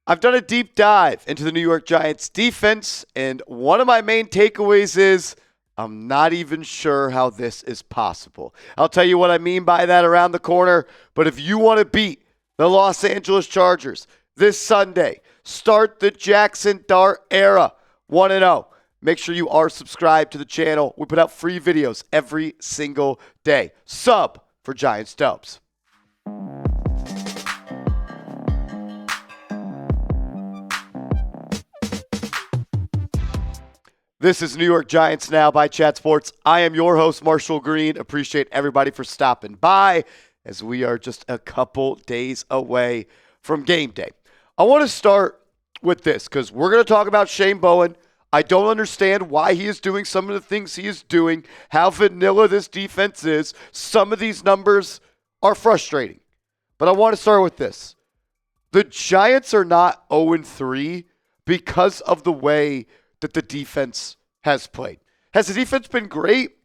I've done a deep dive into the New York Giants defense, and one of my main takeaways is I'm not even sure how this is possible. I'll tell you what I mean by that around the corner, but if you want to beat the Los Angeles Chargers this Sunday, start the Jaxson Dart era 1-0. Make sure you are subscribed to the channel. We put out free videos every single day. Sub for Giants Dubs. This is New York Giants Now by Chat Sports. I am your host, Marshall Green. Appreciate everybody for stopping by as we are just a couple days away from game day. I want to start with this because we're going to talk about Shane Bowen. I don't understand why he is doing some of the things he is doing, how vanilla this defense is. Some of these numbers are frustrating. But I want to start with this. The Giants are not 0-3 because of the way that the defense has played. Has the defense been great?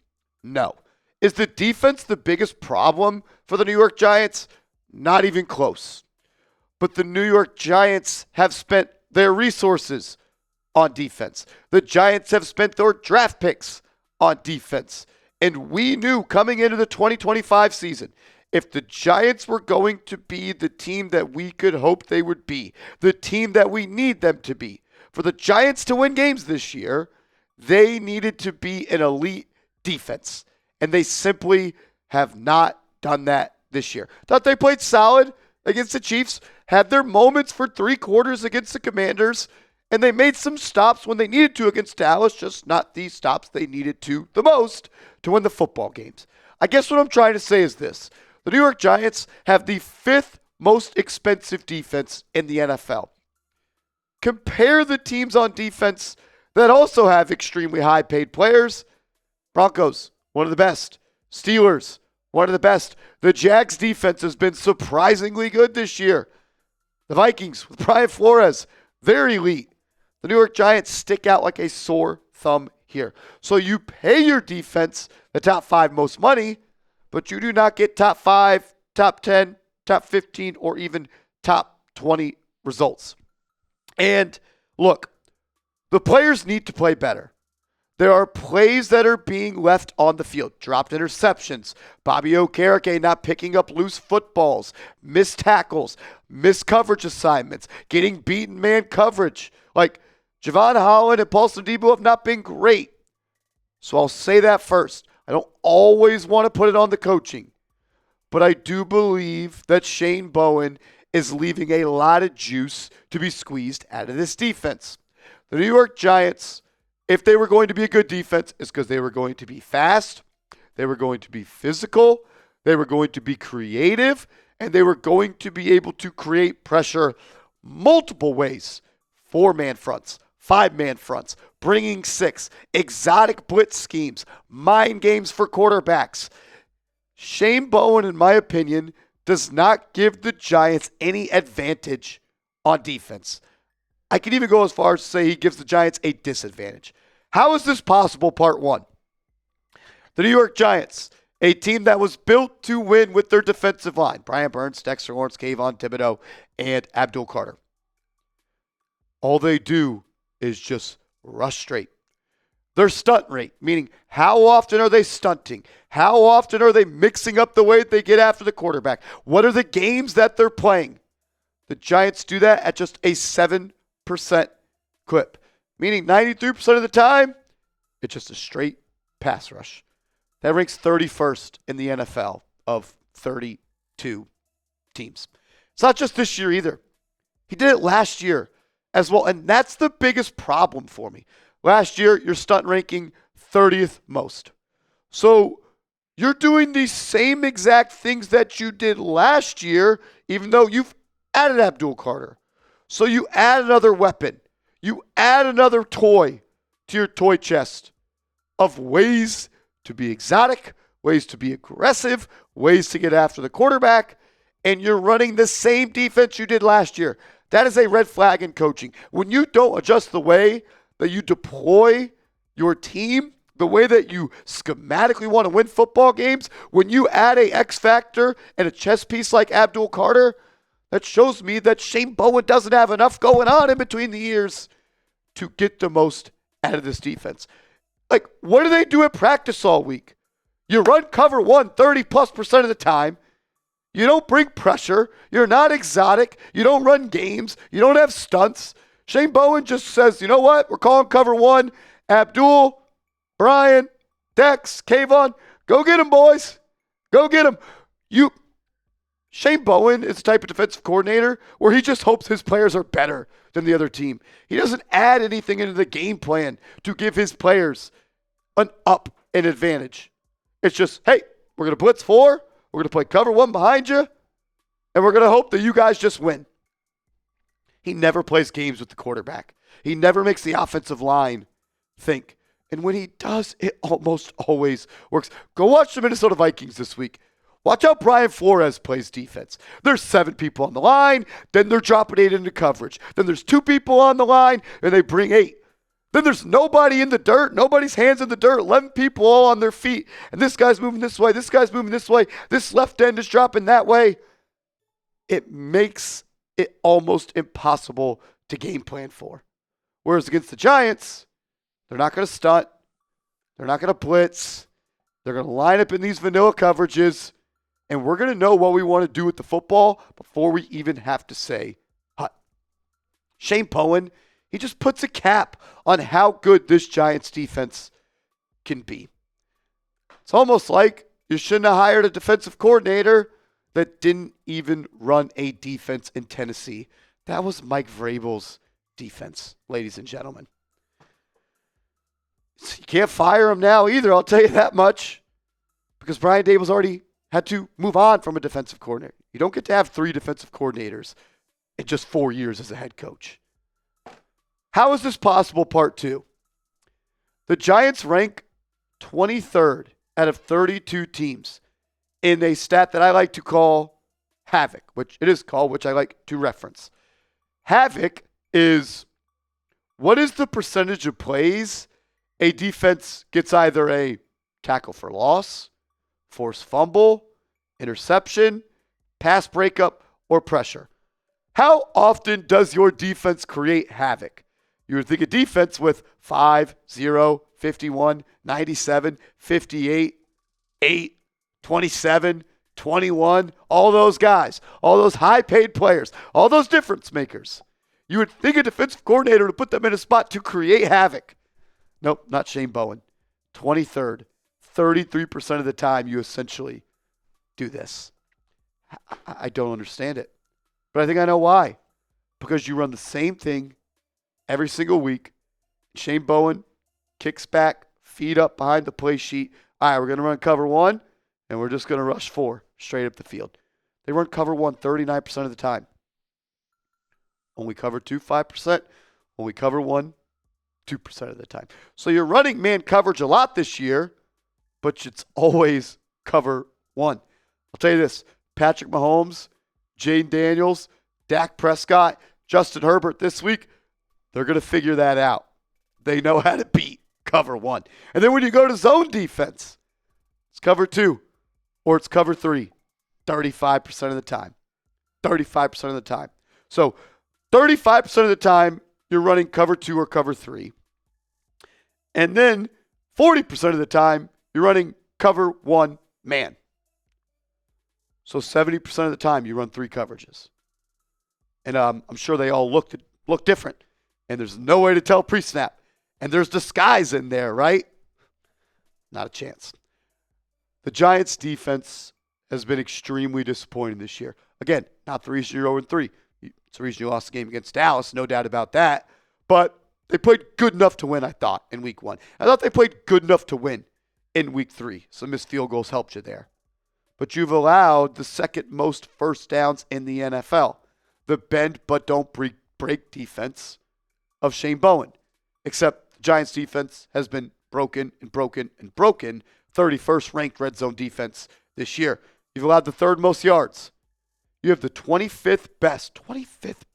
No. Is the defense the biggest problem for the New York Giants? Not even close. But the New York Giants have spent their resources on defense. The Giants have spent their draft picks on defense. And we knew coming into the 2025 season, if the Giants were going to be the team that we could hope they would be, the team that we need them to be, for the Giants to win games this year, they needed to be an elite defense. And they simply have not done that this year. Thought they played solid against the Chiefs, had their moments for 3 quarters against the Commanders, and they made some stops when they needed to against Dallas, just not these stops they needed to the most to win the football games. I guess what I'm trying to say is this. The New York Giants have the 5th most expensive defense in the NFL. Compare the teams on defense that also have extremely high-paid players. Broncos, one of the best. Steelers, one of the best. The Jags defense has been surprisingly good this year. The Vikings, with Brian Flores, they're elite. The New York Giants stick out like a sore thumb here. So you pay your defense the top 5 most money, but you do not get top 5, top 10, top 15, or even top 20 results. And look, the players need to play better. There are plays that are being left on the field. Dropped interceptions, Bobby Okereke not picking up loose footballs, missed tackles, missed coverage assignments, getting beaten man coverage. Like Javon Holland and Paulson Debo have not been great. So I'll say that first. I don't always want to put it on the coaching, but I do believe that Shane Bowen is leaving a lot of juice to be squeezed out of this defense. The New York Giants, if they were going to be a good defense, it's because they were going to be fast, they were going to be physical, they were going to be creative, and they were going to be able to create pressure multiple ways. 4-man fronts, 5-man fronts, bringing 6, exotic blitz schemes, mind games for quarterbacks. Shane Bowen, in my opinion, does not give the Giants any advantage on defense. I can even go as far as to say he gives the Giants a disadvantage. How is this possible? Part 1. The New York Giants, a team that was built to win with their defensive line. Brian Burns, Dexter Lawrence, Kayvon Thibodeaux, and Abdul Carter. All they do is just rush straight. Their stunt rate, meaning how often are they stunting? How often are they mixing up the way that they get after the quarterback? What are the games that they're playing? The Giants do that at just a 7% clip, meaning 93% of the time, it's just a straight pass rush. That ranks 31st in the NFL of 32 teams. It's not just this year either. He did it last year as well, and that's the biggest problem for me. Last year, your stunt ranking 30th most. So you're doing the same exact things that you did last year, even though you've added Abdul Carter. So you add another weapon. You add another toy to your toy chest of ways to be exotic, ways to be aggressive, ways to get after the quarterback, and you're running the same defense you did last year. That is a red flag in coaching. When you don't adjust the way that you deploy your team, the way that you schematically want to win football games, when you add a X factor and a chess piece like Abdul Carter, That shows me that Shane Bowen doesn't have enough going on in between the years to get the most out of this defense. Like, what do they do at practice all week? You run cover 1 30+% of the time. You don't bring pressure. You're not exotic. You don't run games. You don't have stunts. Shane Bowen just says, you know what? We're calling cover 1. Abdul, Brian, Dex, Kayvon, go get him, boys. Go get him. Shane Bowen is the type of defensive coordinator where he just hopes his players are better than the other team. He doesn't add anything into the game plan to give his players an advantage. It's just, hey, we're going to blitz 4. We're going to play cover 1 behind you, and we're going to hope that you guys just win. He never plays games with the quarterback. He never makes the offensive line think. And when he does, it almost always works. Go watch the Minnesota Vikings this week. Watch how Brian Flores plays defense. There's 7 people on the line, then they're dropping 8 into coverage. Then there's 2 people on the line, and they bring 8. Then there's nobody in the dirt, nobody's hands in the dirt, 11 people all on their feet. And this guy's moving this way, this guy's moving this way, this left end is dropping that way. It makes it almost impossible to game plan for. Whereas against the Giants, they're not going to stunt. They're not going to blitz. They're going to line up in these vanilla coverages. And we're going to know what we want to do with the football before we even have to say hut. Shane Bowen, he just puts a cap on how good this Giants defense can be. It's almost like you shouldn't have hired a defensive coordinator that didn't even run a defense in Tennessee. That was Mike Vrabel's defense, ladies and gentlemen. You can't fire him now either, I'll tell you that much, because Brian Daboll's already had to move on from a defensive coordinator. You don't get to have 3 defensive coordinators in just 4 years as a head coach. How is this possible? Part 2. The Giants rank 23rd out of 32 teams in a stat that I like to call Havoc, which it is called, which I like to reference. Havoc is what is the percentage of plays a defense gets either a tackle for loss, forced fumble, interception, pass breakup, or pressure. How often does your defense create havoc? You would think a defense with 5, 0, 51, 97, 58, 8, 27, 21, all those guys, all those high-paid players, all those difference makers. You would think a defensive coordinator to put them in a spot to create havoc. Nope, not Shane Bowen. 23rd. 33% of the time you essentially do this. I don't understand it. But I think I know why. Because you run the same thing every single week. Shane Bowen kicks back, feet up behind the play sheet. All right, we're going to run cover 1, and we're just going to rush 4 straight up the field. They run cover 1 39% of the time. When we cover 2, 5%. When we cover 1, 2% of the time. So you're running man coverage a lot this year, but it's always cover 1. I'll tell you this, Patrick Mahomes, Jane Daniels, Dak Prescott, Justin Herbert this week, they're going to figure that out. They know how to beat cover 1. And then when you go to zone defense, it's cover 2 or it's cover 3, 35% of the time. 35% of the time. So 35% of the time, you're running cover 2 or cover 3. And then 40% of the time, you're running cover 1 man. So 70% of the time, you run 3 coverages. And I'm sure they all look different. And there's no way to tell pre-snap. And there's disguise in there, right? Not a chance. The Giants' defense has been extremely disappointing this year. Again, not the reason you're 0-3. It's the reason you lost the game against Dallas, no doubt about that. But they played good enough to win, I thought, in week 1. I thought they played good enough to win in week 3. Some missed field goals helped you there. But you've allowed the second most first downs in the NFL. The bend but don't break defense of Shane Bowen. Except the Giants defense has been broken and broken and broken. 31st ranked red zone defense this year. You've allowed the 3rd most yards. You have the 25th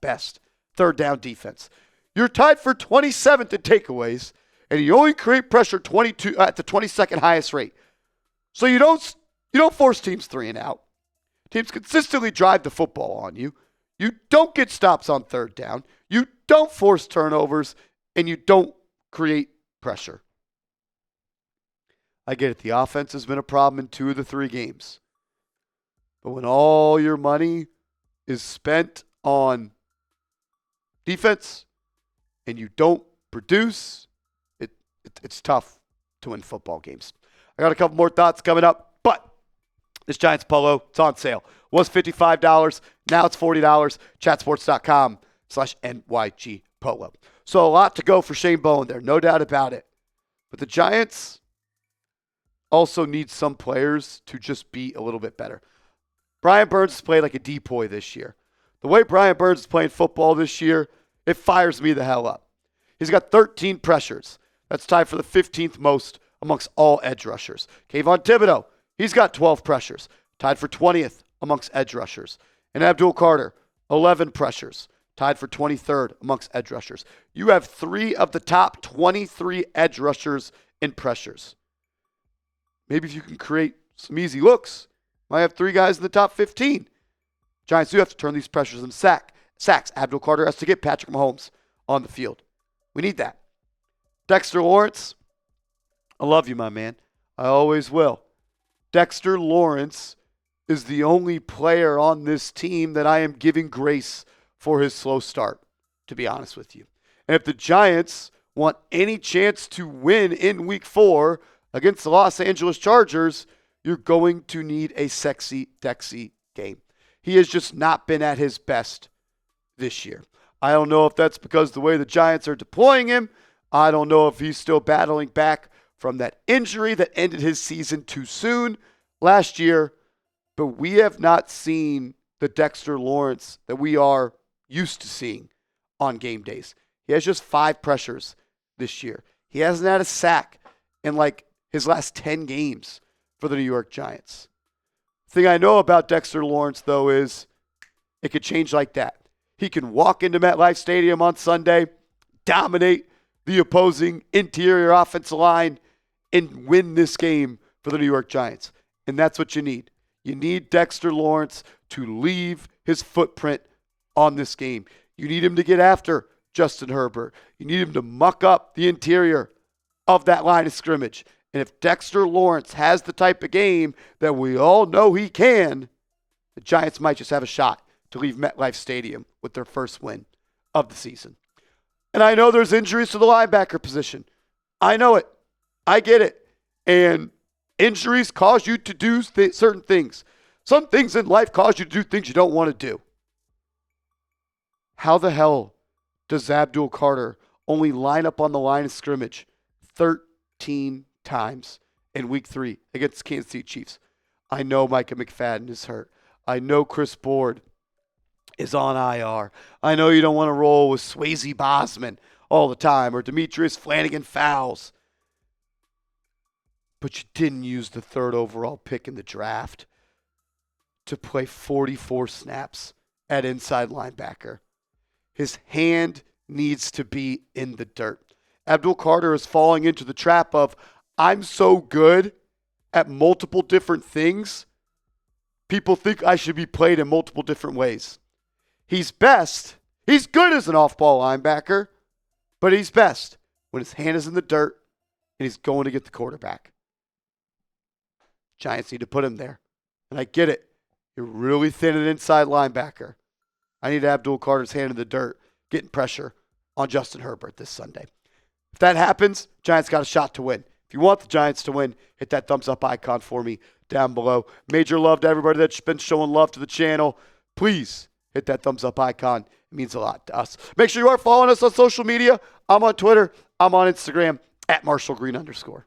best third down defense. You're tied for 27th in takeaways, and you only create pressure 22 at the 22nd highest rate. So you don't force teams 3 and out. Teams consistently drive the football on you. You don't get stops on third down. You don't force turnovers, and you don't create pressure. I get it. The offense has been a problem in 2 of the 3 games. But when all your money is spent on defense and you don't produce, it's tough to win football games. I got a couple more thoughts coming up, but this Giants polo, it's on sale. Was $55. Now it's $40. Chatsports.com/NYG polo. So a lot to go for Shane Bowen there, no doubt about it. But the Giants also need some players to just be a little bit better. Brian Burns has played like a decoy this year. The way Brian Burns is playing football this year, it fires me the hell up. He's got 13 pressures. That's tied for the 15th most amongst all edge rushers. Kayvon Thibodeaux, he's got 12 pressures, tied for 20th amongst edge rushers. And Abdul Carter, 11 pressures, tied for 23rd amongst edge rushers. You have 3 of the top 23 edge rushers in pressures. Maybe if you can create some easy looks, might have 3 guys in the top 15. Giants do have to turn these pressures into sacks. Abdul Carter has to get Patrick Mahomes on the field. We need that. Dexter Lawrence, I love you, my man. I always will. Dexter Lawrence is the only player on this team that I am giving grace for his slow start, to be honest with you. And if the Giants want any chance to win in Week 4 against the Los Angeles Chargers, you're going to need a sexy Dexy game. He has just not been at his best this year. I don't know if that's because the way the Giants are deploying him. I don't know if he's still battling back from that injury that ended his season too soon last year. But we have not seen the Dexter Lawrence that we are used to seeing on game days. He has just 5 pressures this year. He hasn't had a sack in like his last 10 games for the New York Giants. The thing I know about Dexter Lawrence, though, is it could change like that. He can walk into MetLife Stadium on Sunday, dominate the opposing interior offensive line, and win this game for the New York Giants. And that's what you need. You need Dexter Lawrence to leave his footprint on this game. You need him to get after Justin Herbert. You need him to muck up the interior of that line of scrimmage. And if Dexter Lawrence has the type of game that we all know he can, the Giants might just have a shot to leave MetLife Stadium with their first win of the season. And I know there's injuries to the linebacker position. I know it. I get it. And injuries cause you to do certain things. Some things in life cause you to do things you don't want to do. How the hell does Abdul Carter only line up on the line of scrimmage 13 times in Week 3 against the Kansas City Chiefs? I know Micah McFadden is hurt. I know Chris Board is on IR. I know you don't want to roll with Swayze Bosman all the time or Demetrius Flanagan Fowles. But you didn't use the 3rd overall pick in the draft to play 44 snaps at inside linebacker. His hand needs to be in the dirt. Abdul Carter is falling into the trap of, I'm so good at multiple different things, people think I should be played in multiple different ways. He's best. He's good as an off-ball linebacker, but he's best when his hand is in the dirt and he's going to get the quarterback. Giants need to put him there. And I get it. You're really thin at inside linebacker. I need Abdul Carter's hand in the dirt, getting pressure on Justin Herbert this Sunday. If that happens, Giants got a shot to win. If you want the Giants to win, hit that thumbs up icon for me down below. Major love to everybody that's been showing love to the channel. Please hit that thumbs up icon. It means a lot to us. Make sure you are following us on social media. I'm on Twitter. I'm on Instagram @MarshallGreen_.